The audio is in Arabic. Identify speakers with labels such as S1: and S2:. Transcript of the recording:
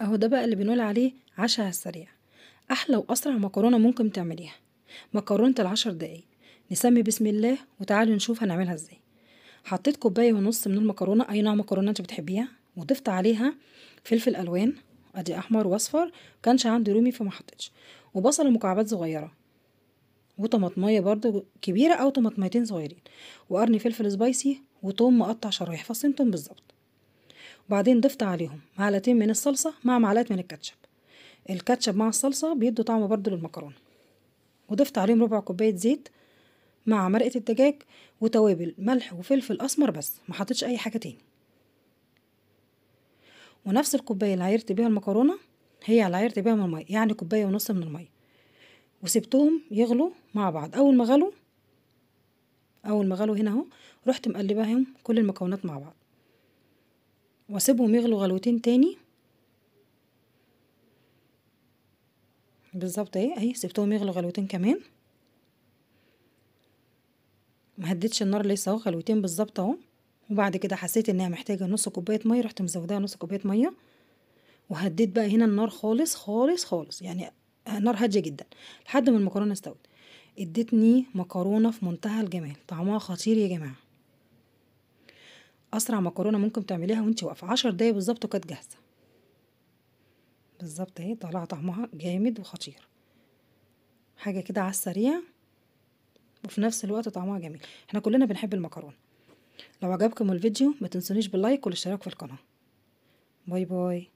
S1: اهو ده بقى اللي بنقول عليه عشاء على السريع. احلى واسرع مكرونه ممكن تعمليها، مكرونه ال10 دقايق. نسمي بسم الله وتعالوا نشوف هنعملها ازاي. حطيت كوبايه ونص من المكرونه، اي نوع مكرونه انت بتحبيها، وضفت عليها فلفل الوان، ادي احمر واصفر، كانش عندي رومي فما حطيتش، وبصل مكعبات صغيره، وطماطميه برضو كبيره او طماطميتين صغيرين، وقرن فلفل سبايسي، وتوم مقطع شرايح، فصين توم بالظبط. وبعدين ضفت عليهم معلقتين من الصلصه مع معلقه من الكاتشب. الكاتشب مع الصلصه بيدوا طعم برضو للمكرونه. وضفت عليهم ربع كوبايه زيت مع مرقه الدجاج وتوابل ملح وفلفل اسمر، بس ما حطيتش اي حاجه تاني. ونفس الكوبايه اللي عايرت بيها المكرونه هي اللي عايرت بيها من الميه، يعني كوبايه ونص من الميه، وسبتهم يغلوا مع بعض. اول ما غلوا هنا اهو، رحت مقلباهم كل المكونات مع بعض، واسيبهم يغلوا غلوتين تاني بالظبط. اهي سبتهم يغلوا غلوتين كمان، ما هديتش النار لسه اهو، غلوتين بالظبط اهو. وبعد كده حسيت انها محتاجه نص كوبايه ميه، رحت مزوداها نص كوبايه ميه، وهديت بقى هنا النار خالص خالص خالص، يعني نار هاديه جدا لحد ما المكرونه استوت. ادتني مكرونه في منتهى الجمال، طعمها خطير يا جماعه. اسرع مكرونه ممكن تعمليها وانت واقفه، 10 دقايق بالظبط وكانت جاهزه بالظبط. اهي طالعه طعمها جامد وخطير، حاجه كده على السريع وفي نفس الوقت طعمها جميل. احنا كلنا بنحب المكرونه. لو عجبكم الفيديو ما تنسونيش باللايك والاشتراك في القناه. باي باي.